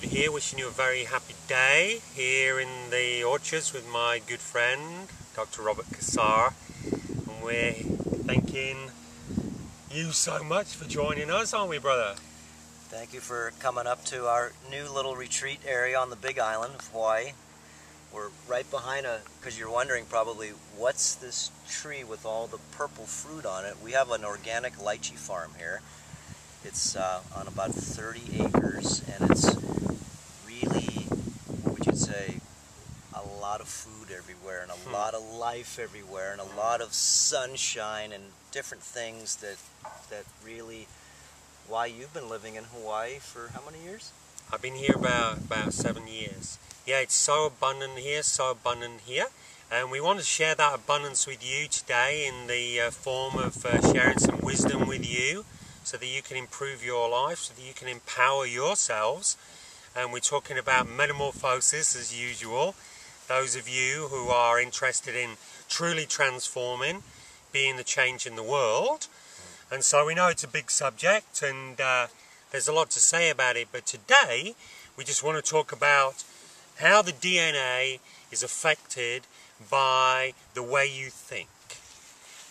good here, wishing you a very happy day here in the orchards with my good friend Dr. Robert Cassar, and we're thanking you so much for joining us, aren't we, brother? Thank you for coming up to our new little retreat area on the Big Island of Hawaii. We're right behind because you're wondering probably, what's this tree with all the purple fruit on it? We have an organic lychee farm here. It's on about 30 acres, and it's really, what would you say, a lot of food everywhere, and a lot of life everywhere, and a lot of sunshine and different things that really, why you've been living in Hawaii for how many years? I've been here about 7 years. Yeah, it's so abundant here, and we want to share that abundance with you today in the form of sharing some wisdom with you, so that you can improve your life, so that you can empower yourselves. And we're talking about metamorphosis as usual. Those of you who are interested in truly transforming, being the change in the world. And so we know it's a big subject, and there's a lot to say about it, but today we just want to talk about how the DNA is affected by the way you think.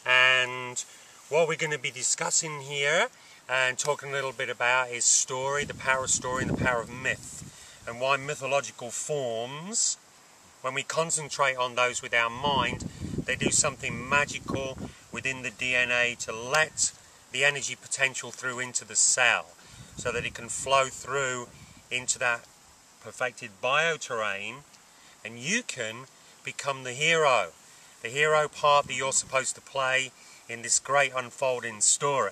And what we're going to be discussing here and talking a little bit about is story, the power of story and the power of myth, and why mythological forms, when we concentrate on those with our mind, they do something magical within the DNA to let the energy potential through into the cell, so that it can flow through into that perfected bioterrain, and you can become the hero part that you're supposed to play in this great unfolding story.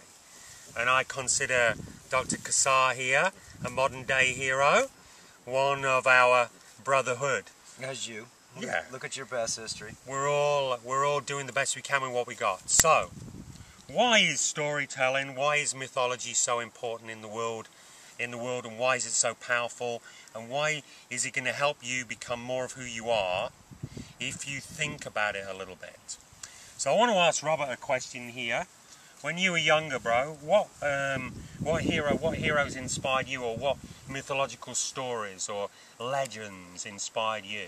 And I consider Dr. Cassar here a modern day hero, one of our brotherhood. As you. Yeah. Look at your past history. We're all doing the best we can with what we got. So, why is storytelling, why is mythology so important in the world, and why is it so powerful, and why is it going to help you become more of who you are if you think about it a little bit? So I want to ask Robert a question here. When you were younger, bro, what heroes inspired you, or what mythological stories or legends inspired you?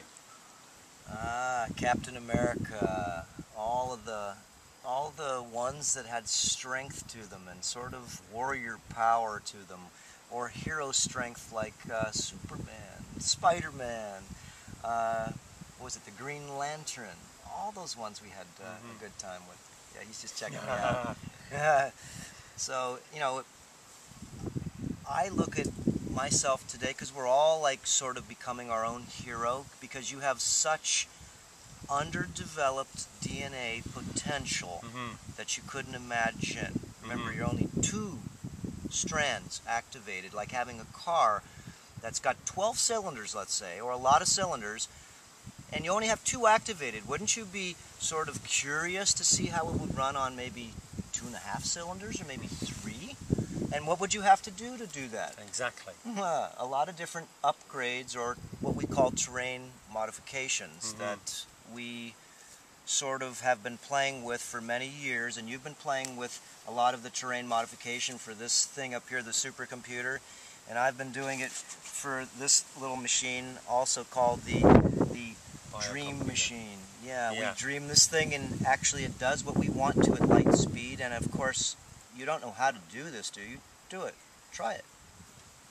Captain America, all the ones that had strength to them and sort of warrior power to them, or hero strength like Superman, Spider-Man, what was it, the Green Lantern, all those ones we had a good time with. Yeah, he's just checking me out. So, you know, I look at myself today, because we're all like sort of becoming our own hero, because you have such underdeveloped DNA potential that you couldn't imagine. Remember, you're only 2 strands activated, like having a car that's got 12 cylinders, let's say, or a lot of cylinders, and you only have 2 activated. Wouldn't you be sort of curious to see how it would run on maybe 2.5 cylinders, or maybe 3? And what would you have to do that? Exactly. A lot of different upgrades, or what we call terrain modifications, that we sort of have been playing with for many years, and you've been playing with a lot of the terrain modification for this thing up here, the supercomputer, and I've been doing it for this little machine also called the Dream Machine. Yeah, we dream this thing, and actually it does what we want to at light speed. And of course, you don't know how to do this, do you? Do it. Try it.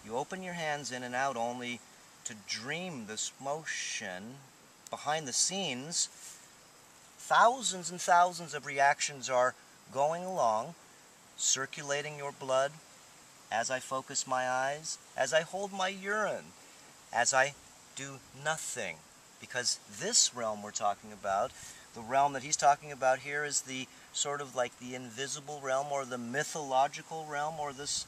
You open your hands in and out only to dream this motion. Behind the scenes, thousands and thousands of reactions are going along, circulating your blood as I focus my eyes, as I hold my urine, as I do nothing. Because this realm we're talking about, the realm that he's talking about here, is the sort of like the invisible realm, or the mythological realm, or this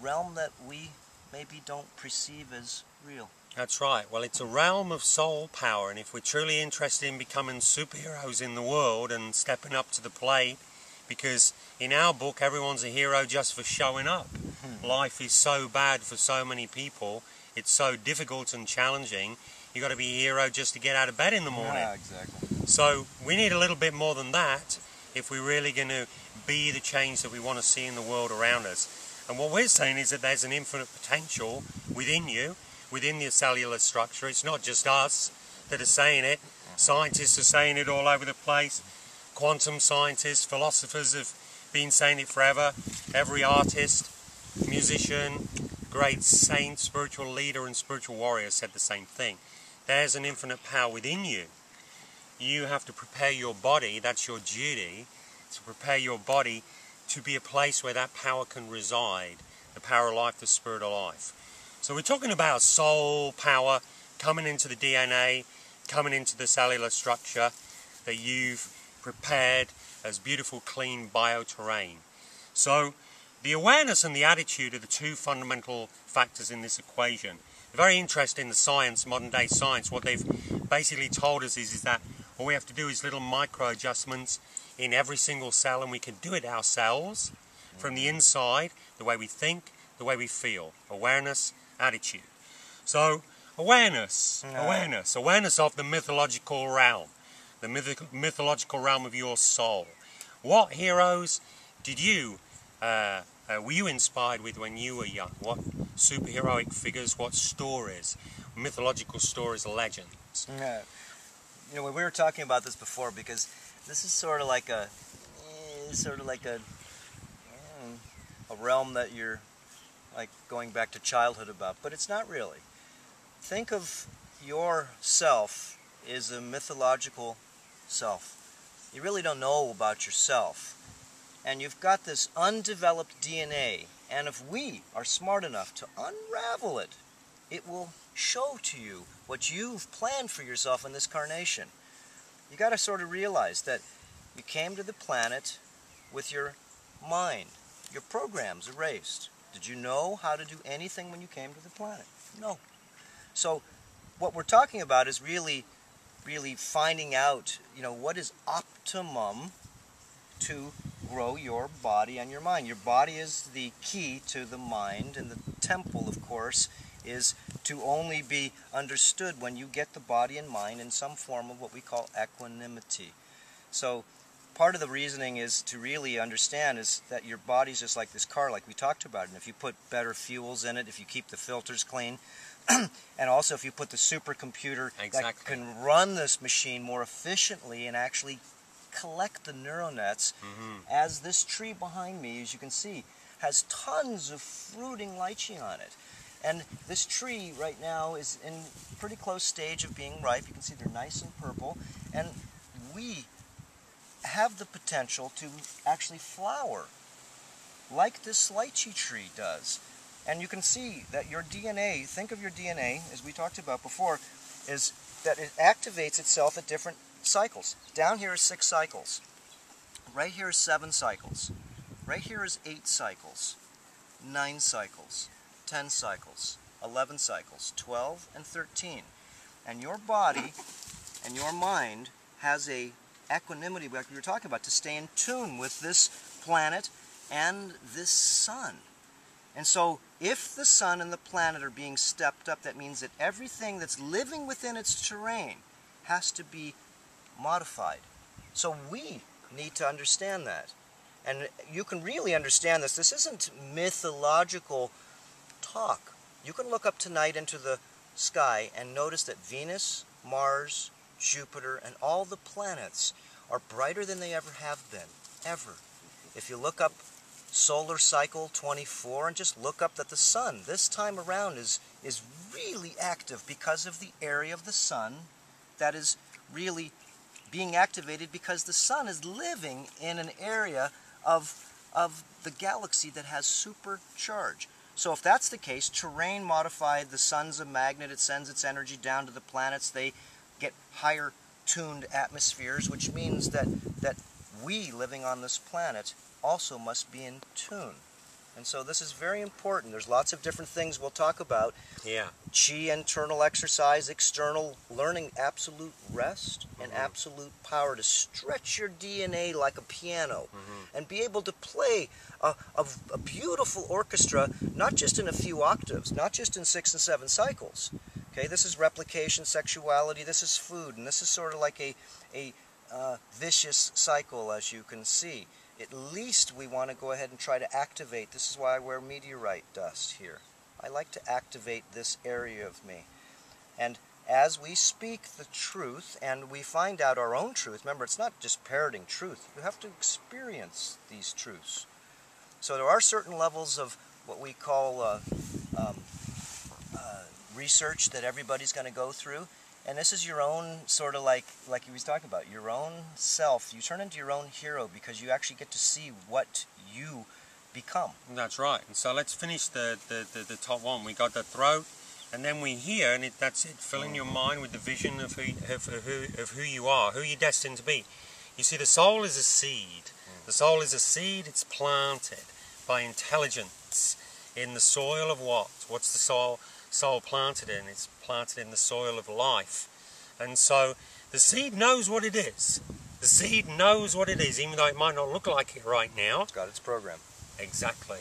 realm that we maybe don't perceive as real. That's right. Well, it's a realm of soul power, and if we're truly interested in becoming superheroes in the world and stepping up to the plate, because in our book everyone's a hero just for showing up. Life is so bad for so many people, it's so difficult and challenging. You got to be a hero just to get out of bed in the morning. Yeah, exactly. So we need a little bit more than that if we're really going to be the change that we want to see in the world around us. And what we're saying is that there's an infinite potential within you, within the cellular structure. It's not just us that are saying it. Scientists are saying it all over the place. Quantum scientists, philosophers have been saying it forever. Every artist, musician, great saint, spiritual leader and spiritual warrior said the same thing. There's an infinite power within you. You have to prepare your body, that's your duty, to prepare your body to be a place where that power can reside. The power of life, the spirit of life. So we're talking about soul power coming into the DNA, coming into the cellular structure that you've prepared as beautiful, clean bioterrain. So the awareness and the attitude are the two fundamental factors in this equation. Very interesting, the science, modern day science, what they've basically told us is that all we have to do is little micro adjustments in every single cell, and we can do it ourselves from the inside, the way we think, the way we feel. Awareness, attitude. So awareness of the mythological realm, the mythological realm of your soul. What heroes did you were you inspired with when you were young? What superheroic figures, what stories, mythological stories, legends? Yeah. You know, we were talking about this before, because this is sort of like a realm that you're like going back to childhood about, but it's not really. Think of yourself as a mythological self. You really don't know about yourself. And you've got this undeveloped DNA, and if we are smart enough to unravel it, it will show to you what you've planned for yourself in this carnation. You got to sort of realize that you came to the planet with your mind, your programs erased. Did you know how to do anything when you came to the planet? No. So what we're talking about is really finding out, you know, what is optimum to grow your body and your mind. Your body is the key to the mind, and the temple, of course, is to only be understood when you get the body and mind in some form of what we call equanimity. So part of the reasoning is to really understand is that your body's just like this car, like we talked about, and if you put better fuels in it, if you keep the filters clean, and also if you put the supercomputer that can run this machine more efficiently and actually collect the neural nets, as this tree behind me, as you can see, has tons of fruiting lychee on it. And this tree right now is in pretty close stage of being ripe. You can see they're nice and purple, and we have the potential to actually flower like this lychee tree does. And you can see that your DNA, think of your DNA, as we talked about before, is that it activates itself at different cycles. Down here is 6 cycles. Right here is 7 cycles. Right here is 8 cycles, 9 cycles, 10 cycles, 11 cycles, 12 and 13. And your body and your mind has a equanimity, like we were talking about, to stay in tune with this planet and this sun. And so if the sun and the planet are being stepped up, that means that everything that's living within its terrain has to be modified. So we need to understand that. And you can really understand this. This isn't mythological talk. You can look up tonight into the sky and notice that Venus, Mars, Jupiter, and all the planets are brighter than they ever have been, ever. If you look up solar cycle 24 and just look up that the sun this time around is really active because of the area of the sun that is really being activated, because the sun is living in an area of the galaxy that has supercharge. So if that's the case, terrain modified, the sun's a magnet, it sends its energy down to the planets, they get higher tuned atmospheres, which means that we living on this planet also must be in tune. And so this is very important. There's lots of different things we'll talk about. Yeah. Chi, internal exercise, external learning, absolute rest, and absolute power to stretch your DNA like a piano and be able to play a beautiful orchestra, not just in a few octaves, not just in 6 and 7 cycles. Okay, this is replication, sexuality, this is food, and this is sort of like a vicious cycle, as you can see. At least we want to go ahead and try to activate. This is why I wear meteorite dust here. I like to activate this area of me. And as we speak the truth and we find out our own truth, remember, it's not just parroting truth. You have to experience these truths. So there are certain levels of what we call research that everybody's going to go through. And this is your own sort of like he was talking about, your own self. You turn into your own hero because you actually get to see what you become. That's right. And so let's finish the top one. We got the throat, and then we hear, and that's it. Filling your mind with the vision of who you are, who you're destined to be. You see, the soul is a seed. The soul is a seed. It's planted by intelligence in the soil of what? What's the soul planted in? It's planted in the soil of life. And so the seed knows what it is. The seed knows what it is, even though it might not look like it right now. It's got its program. Exactly.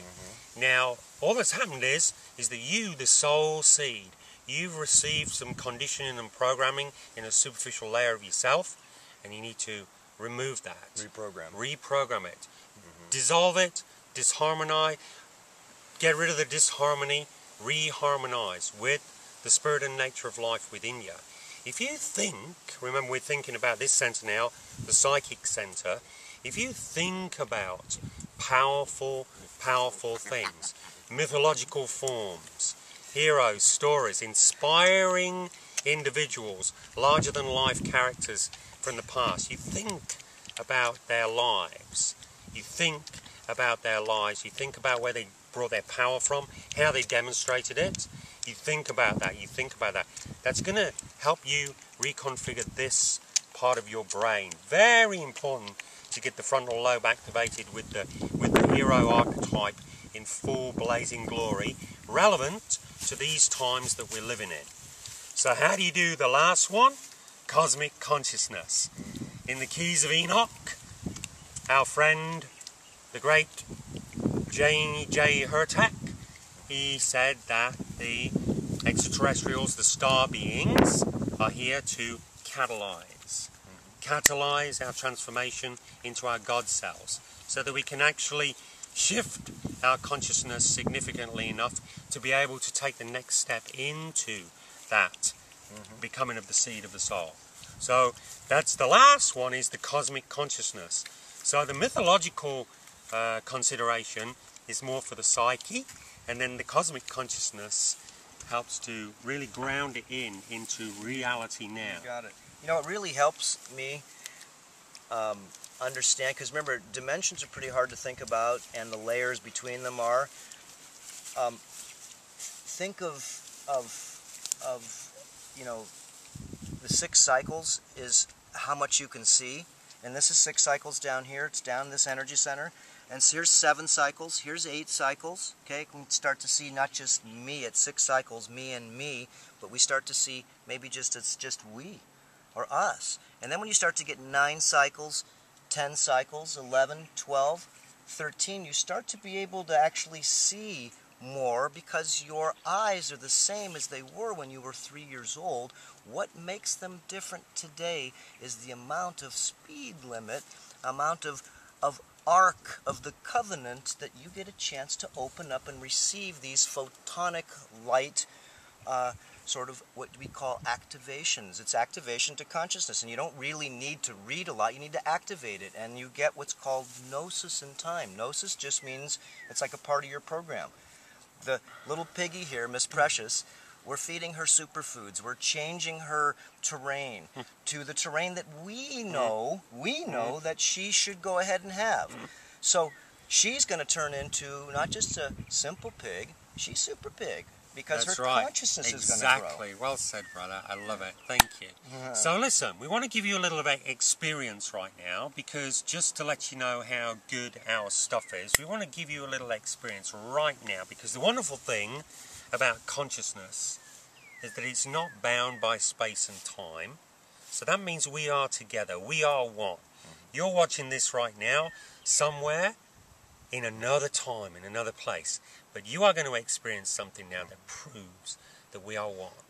Now, all that's happened is that you, the soul seed, you've received some conditioning and programming in a superficial layer of yourself, and you need to remove that. Reprogram it. Dissolve it, disharmonize, get rid of the disharmony, reharmonize with the spirit and nature of life within you. If you think, remember we're thinking about this center now, the psychic center, if you think about powerful things, mythological forms, heroes, stories, inspiring individuals, larger than life characters from the past, you think about their lives, you think about where they brought their power from, how they demonstrated it. You think about that, That's going to help you reconfigure this part of your brain. Very important to get the frontal lobe activated with the hero archetype in full blazing glory, relevant to these times that we're living in. So how do you do the last one? Cosmic consciousness. In the Keys of Enoch, our friend, the great J. Hurtak, he said that the extraterrestrials, the star beings, are here to catalyze our transformation into our God selves, so that we can actually shift our consciousness significantly enough to be able to take the next step into that becoming of the seed of the soul. So that's the last one, is the cosmic consciousness. So the mythological consideration is more for the psyche, and then the cosmic consciousness helps to really ground it into reality now. You got it. You know, it really helps me understand, because remember, dimensions are pretty hard to think about, and the layers between them are. Think of you know, the 6 cycles is how much you can see, and this is 6 cycles down here. It's down this energy center. And so here's 7 cycles, here's 8 cycles, okay? We can start to see not just me at 6 cycles, me and me, but we start to see maybe it's just we, or us. And then when you start to get 9 cycles, 10 cycles, 11, 12, 13, you start to be able to actually see more, because your eyes are the same as they were when you were 3 years old. What makes them different today is the amount of speed limit, amount of arc of the covenant that you get a chance to open up and receive these photonic light sort of what we call activations. It's activation to consciousness, and you don't really need to read a lot. You need to activate it, and you get what's called gnosis in time. Gnosis just means it's like a part of your program. The little piggy here, Miss Precious, we're feeding her superfoods. We're changing her terrain to the terrain that we know that she should go ahead and have. So she's going to turn into not just a simple pig, she's super pig, because That's her right. consciousness is going to grow. Exactly. Well said, brother. I love it. Thank you. So listen, we want to give you a little bit of experience right now, because just to let you know how good our stuff is, we want to give you a little experience right now, because the wonderful thing about consciousness is that it's not bound by space and time. So that means we are together. We are one. You're watching this right now somewhere in another time, in another place. But you are going to experience something now that proves that we are one.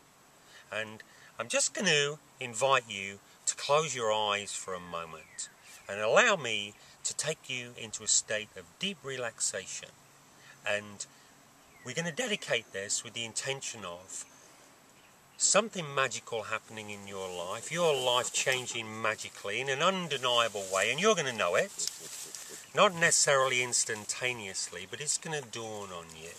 And I'm just going to invite you to close your eyes for a moment and allow me to take you into a state of deep relaxation and we're going to dedicate this with the intention of something magical happening in your life changing magically in an undeniable way, and you're going to know it. Not necessarily instantaneously, but it's going to dawn on you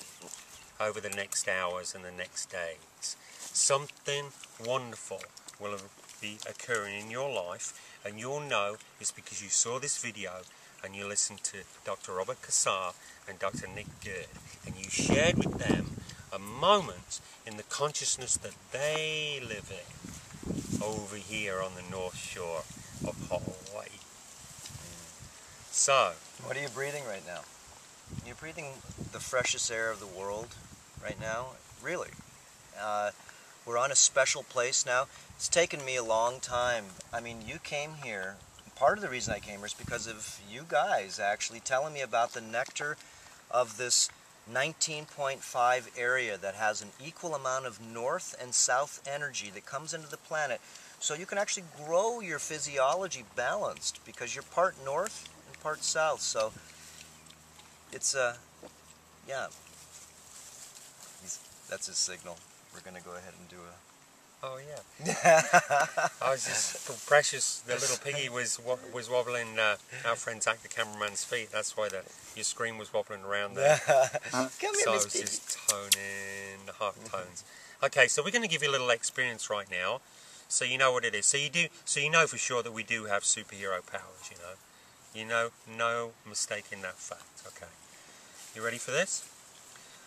over the next hours and the next days. Something wonderful will be occurring in your life, and you'll know it's because you saw this video and you listened to Dr. Robert Cassar and Dr. Nick Gerd, and you shared with them a moment in the consciousness that they live in over here on the North Shore of Hawaii. So, what are you breathing right now? You're breathing the freshest air of the world right now, really. We're on a special place now. It's taken me a long time. I mean, you came here. Part of the reason I came here is because of you guys actually telling me about the nectar of this 19.5 area that has an equal amount of north and south energy that comes into the planet. So you can actually grow your physiology balanced because you're part north and part south. So it's yeah. That's his signal. We're going to go ahead and do a... Oh, yeah. I was just... Precious, the little piggy was wobbling our friend Zach, the cameraman's feet. That's why your screen was wobbling around there. Come here, so I Miss was Piggy. just toning the half tones. Okay, so we're going to give you a little experience right now, so you know what it is. So you know for sure that we do have superhero powers, you know. You know, no mistake in that fact. Okay. You ready for this?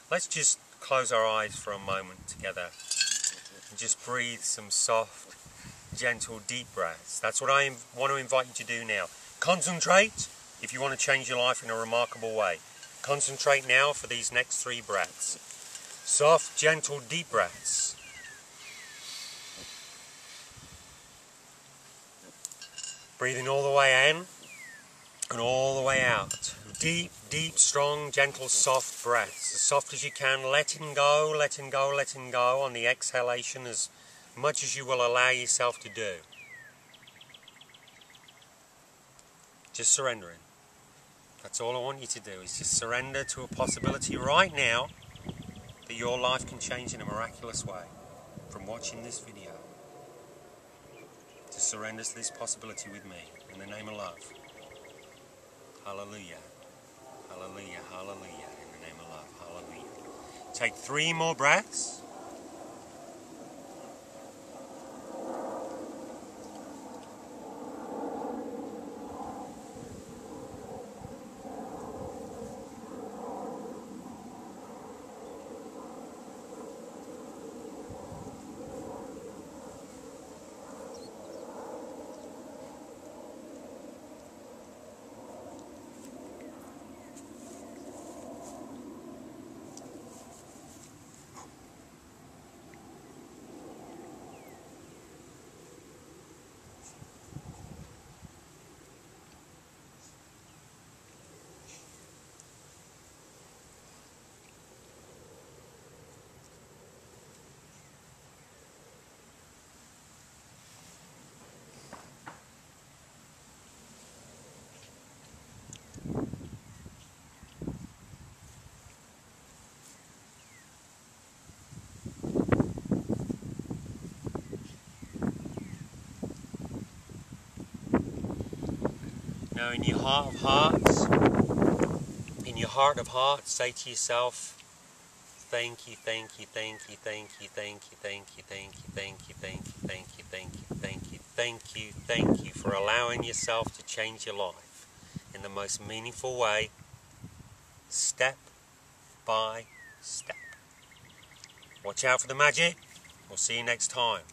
Let's just close our eyes for a moment together and just breathe some soft, gentle, deep breaths. That's what I want to invite you to do now. Concentrate if you want to change your life in a remarkable way. Concentrate now for these next 3 breaths. Soft, gentle, deep breaths. Breathing all the way in and all the way out. Deep, deep, strong, gentle, soft breaths. As soft as you can, letting go, letting go, letting go on the exhalation as much as you will allow yourself to do. Just surrendering. That's all I want you to do, is just surrender to a possibility right now that your life can change in a miraculous way from watching this video. Just surrender to this possibility with me in the name of love. Hallelujah. Hallelujah, hallelujah, in the name of love, hallelujah. Take 3 more breaths. Now in your heart of hearts, say to yourself, thank you, thank you, thank you, thank you, thank you, thank you, thank you, thank you, thank you, thank you, thank you, thank you, thank you, thank you for allowing yourself to change your life in the most meaningful way, step by step. Watch out for the magic. We'll see you next time.